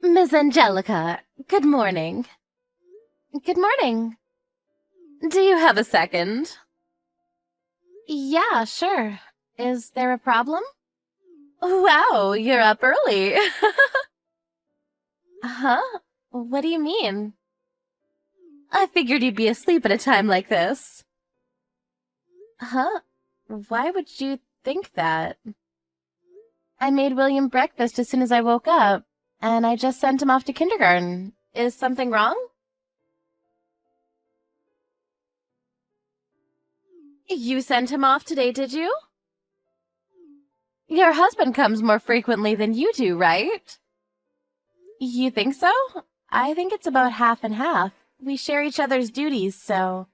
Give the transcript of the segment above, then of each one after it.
Miss Angelica, good morning. Good morning. Do you have a second? Yeah, sure. Is there a problem? Wow, you're up early. Huh? What do you mean? I figured you'd be asleep at a time like this. Huh? Why would you think that? I made William breakfast as soon as I woke up, and I just sent him off to kindergarten. Is something wrong? You sent him off today, did you? Your husband comes more frequently than you do, right? You think so? I think it's about half and half. We share each other's duties, so...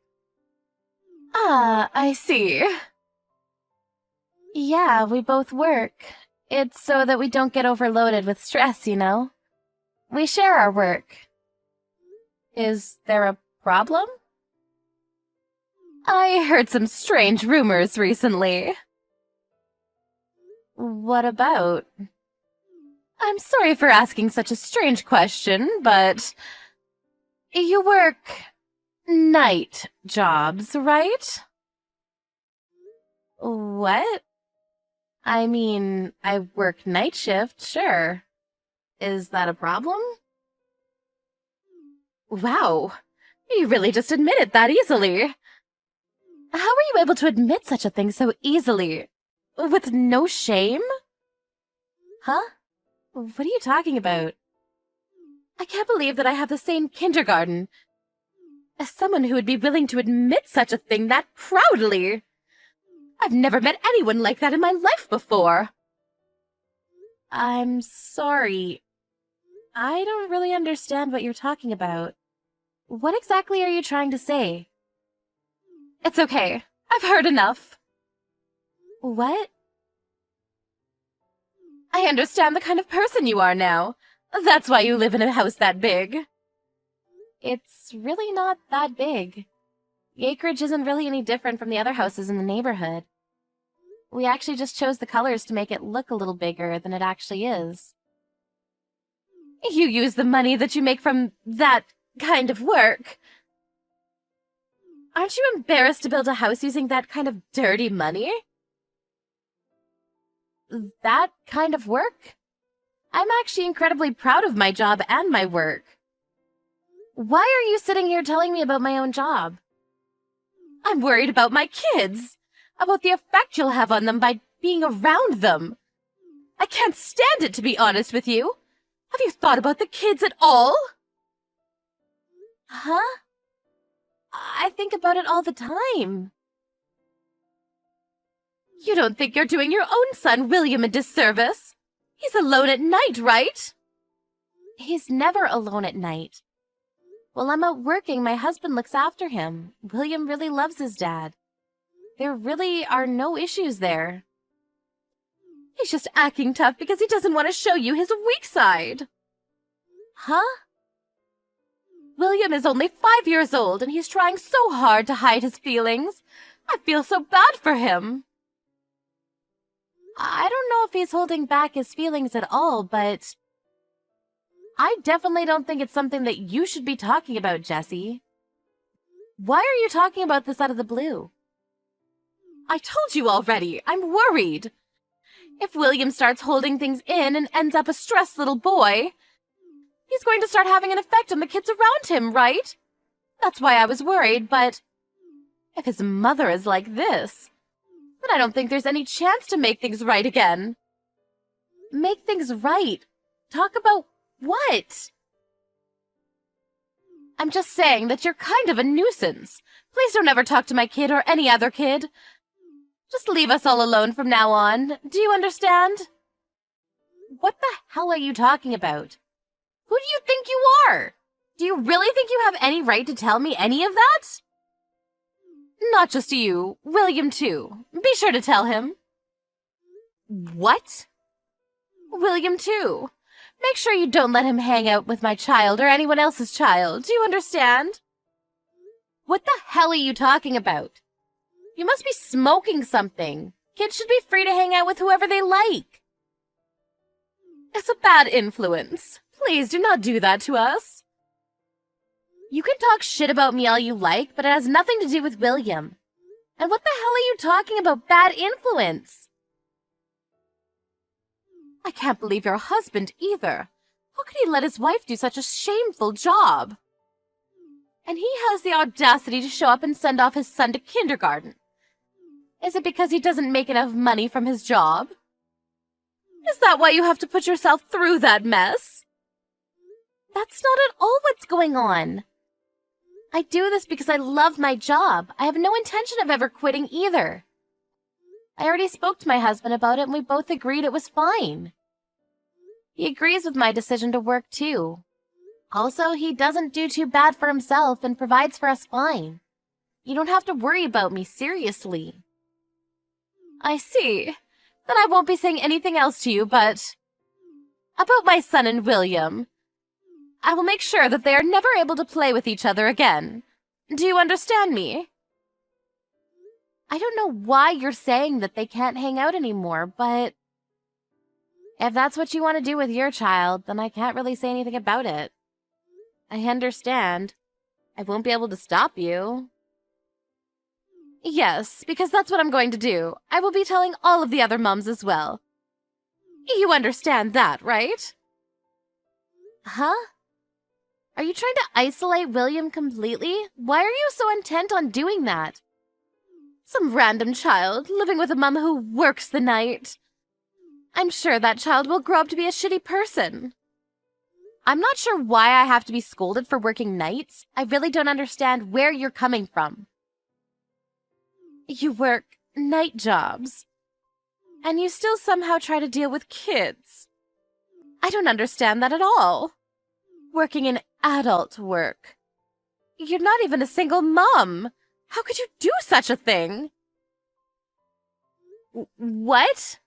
Ah, I see. Yeah, we both work. It's so that we don't get overloaded with stress, you know? We share our work. Is there a problem? I heard some strange rumors recently. What about? I'm sorry for asking such a strange question, but... You work... night jobs, right? What? I mean, I work night shift, sure. Is that a problem? Wow, you really just admit it that easily. How are you able to admit such a thing so easily? With no shame? Huh? What are you talking about? I can't believe that I have the same kindergarten as someone who would be willing to admit such a thing that proudly. I've never met anyone like that in my life before. I'm sorry. I don't really understand what you're talking about. What exactly are you trying to say? It's okay. I've heard enough. What? I understand the kind of person you are now. That's why you live in a house that big. It's really not that big. The acreage isn't really any different from the other houses in the neighborhood. We actually just chose the colors to make it look a little bigger than it actually is. You use the money that you make from that kind of work. Aren't you embarrassed to build a house using that kind of dirty money? That kind of work? I'm actually incredibly proud of my job and my work. Why are you sitting here telling me about my own job? I'm worried about my kids, about the effect you'll have on them by being around them. I can't stand it, to be honest with you. Have you thought about the kids at all? Huh? I think about it all the time. You don't think you're doing your own son, William, a disservice? He's alone at night, right? He's never alone at night. While I'm out working, my husband looks after him. William really loves his dad. There really are no issues there. He's just acting tough because he doesn't want to show you his weak side. Huh? William is only 5 years old, and he's trying so hard to hide his feelings. I feel so bad for him. I don't know if he's holding back his feelings at all, but I definitely don't think it's something that you should be talking about, Jessie. Why are you talking about this out of the blue? I told you already, I'm worried. If William starts holding things in and ends up a stressed little boy, he's going to start having an effect on the kids around him, right? That's why I was worried, but if his mother is like this, then I don't think there's any chance to make things right again. Make things right? Talk about what? I'm just saying that you're kind of a nuisance. Please don't ever talk to my kid or any other kid. Just leave us all alone from now on. Do you understand? What the hell are you talking about? Who do you think you are? Do you really think you have any right to tell me any of that? Not just you, William too. Be sure to tell him. What? William too. Make sure you don't let him hang out with my child or anyone else's child. Do you understand? What the hell are you talking about? You must be smoking something. Kids should be free to hang out with whoever they like. It's a bad influence. Please do not do that to us. You can talk shit about me all you like, but it has nothing to do with William. And what the hell are you talking about bad influence? I can't believe your husband either. How could he let his wife do such a shameful job? And he has the audacity to show up and send off his son to kindergarten. Is it because he doesn't make enough money from his job? Is that why you have to put yourself through that mess? That's not at all what's going on. I do this because I love my job. I have no intention of ever quitting either. I already spoke to my husband about it and we both agreed it was fine. He agrees with my decision to work too. Also, he doesn't do too bad for himself and provides for us fine. You don't have to worry about me, seriously. I see. Then I won't be saying anything else to you, but... about my son and William. I will make sure that they are never able to play with each other again. Do you understand me? I don't know why you're saying that they can't hang out anymore, but... if that's what you want to do with your child, then I can't really say anything about it. I understand. I won't be able to stop you. Yes, because that's what I'm going to do. I will be telling all of the other mums as well. You understand that, right? Huh? Are you trying to isolate William completely? Why are you so intent on doing that? Some random child living with a mum who works the night. I'm sure that child will grow up to be a shitty person. I'm not sure why I have to be scolded for working nights. I really don't understand where you're coming from. You work night jobs, and you still somehow try to deal with kids. I don't understand that at all. Working in adult work. You're not even a single mom. How could you do such a thing? What?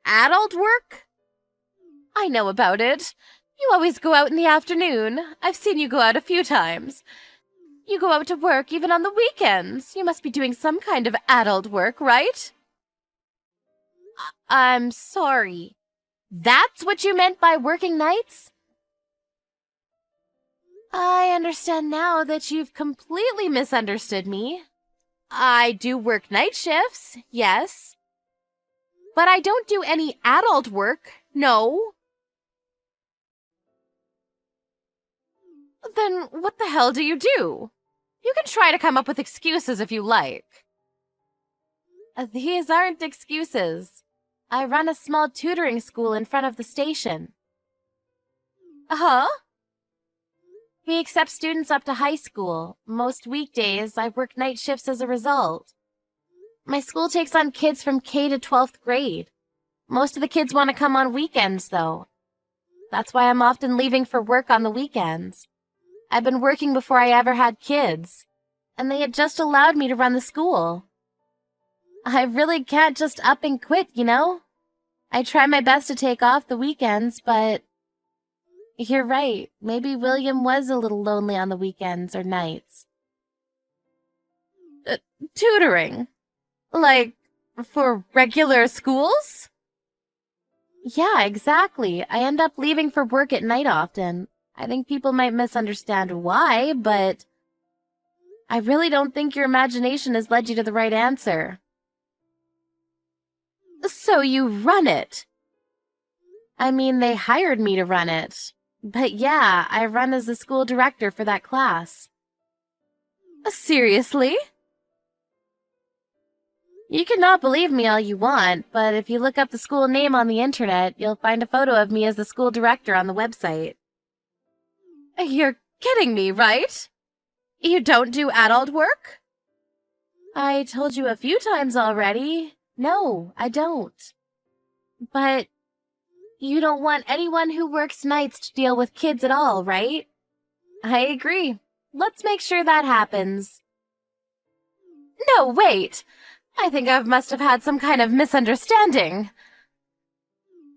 Adult work? I know about it. You always go out in the afternoon. I've seen you go out a few times. You go out to work even on the weekends. You must be doing some kind of adult work, right? I'm sorry. That's what you meant by working nights? I understand now that you've completely misunderstood me. I do work night shifts, yes. But I don't do any adult work, no. Then what the hell do you do? You can try to come up with excuses if you like. These aren't excuses. I run a small tutoring school in front of the station. Huh? We accept students up to high school. Most weekdays, I work night shifts as a result. My school takes on kids from K to 12th grade. Most of the kids want to come on weekends, though. That's why I'm often leaving for work on the weekends. I've been working before I ever had kids, and they had just allowed me to run the school. I really can't just up and quit, you know? I try my best to take off the weekends, but... you're right. Maybe William was a little lonely on the weekends or nights. Tutoring? Like, for regular schools? Yeah, exactly. I end up leaving for work at night often. I think people might misunderstand why, but I really don't think your imagination has led you to the right answer. So you run it. I mean, they hired me to run it. But yeah, I run as the school director for that class. Seriously? You cannot believe me all you want, but if you look up the school name on the internet, you'll find a photo of me as the school director on the website. You're kidding me, right? You don't do adult work? I told you a few times already. No, I don't. But you don't want anyone who works nights to deal with kids at all, right? I agree. Let's make sure that happens. No, wait. I think I must have had some kind of misunderstanding.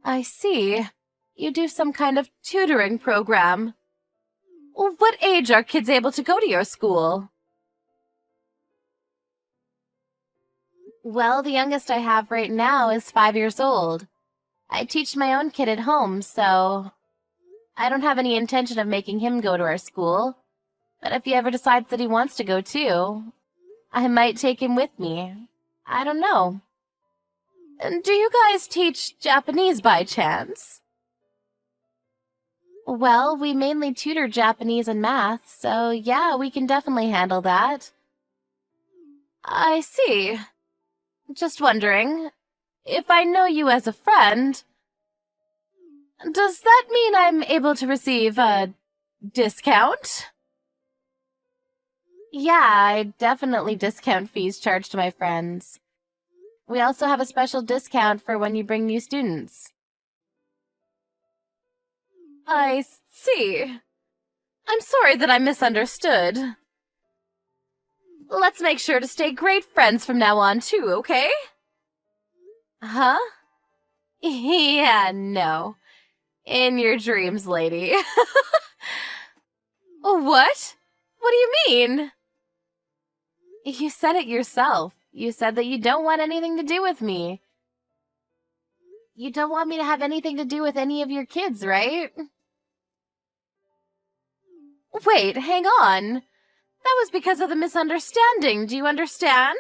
I see. You do some kind of tutoring program. What age are kids able to go to your school? Well, the youngest I have right now is 5 years old. I teach my own kid at home, so... I don't have any intention of making him go to our school, but if he ever decides that he wants to go too, I might take him with me. I don't know. Do you guys teach Japanese by chance? Well, we mainly tutor Japanese and math, so yeah, we can definitely handle that. I see. Just wondering, if I know you as a friend, does that mean I'm able to receive a discount? Yeah, I definitely discount fees charged to my friends. We also have a special discount for when you bring new students. I see. I'm sorry that I misunderstood. Let's make sure to stay great friends from now on, too, okay? Huh? Yeah, no. In your dreams, lady. What? What do you mean? You said it yourself. You said that you don't want anything to do with me. You don't want me to have anything to do with any of your kids, right? Wait, hang on. That was because of the misunderstanding. Do you understand?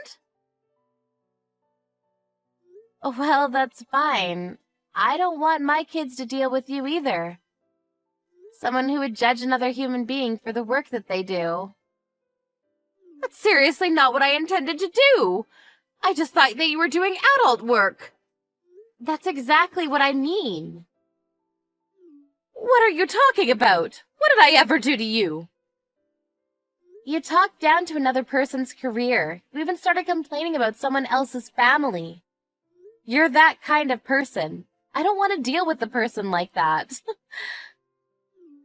Well, that's fine. I don't want my kids to deal with you either. Someone who would judge another human being for the work that they do. That's seriously not what I intended to do. I just thought that you were doing adult work. That's exactly what I mean. What are you talking about? What did I ever do to you? You talked down to another person's career. You even started complaining about someone else's family. You're that kind of person. I don't want to deal with a person like that.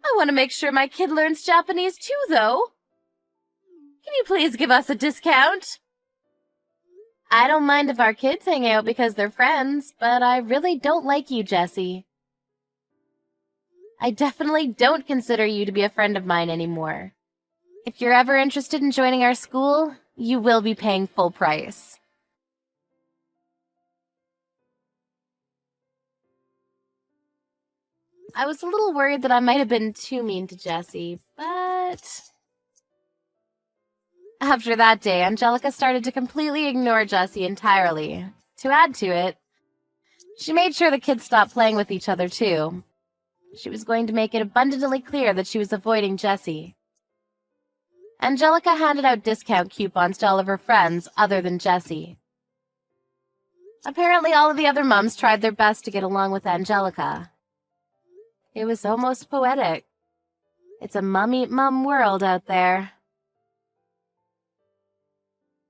I want to make sure my kid learns Japanese too, though. Can you please give us a discount? I don't mind if our kids hang out because they're friends, but I really don't like you, Jessie. I definitely don't consider you to be a friend of mine anymore. If you're ever interested in joining our school, you will be paying full price. I was a little worried that I might have been too mean to Jessie, but... After that day, Angelica started to completely ignore Jessie entirely. To add to it, she made sure the kids stopped playing with each other too. She was going to make it abundantly clear that she was avoiding Jessie. Angelica handed out discount coupons to all of her friends other than Jessie. Apparently all of the other mums tried their best to get along with Angelica. It was almost poetic. It's a mum-eat-mum world out there.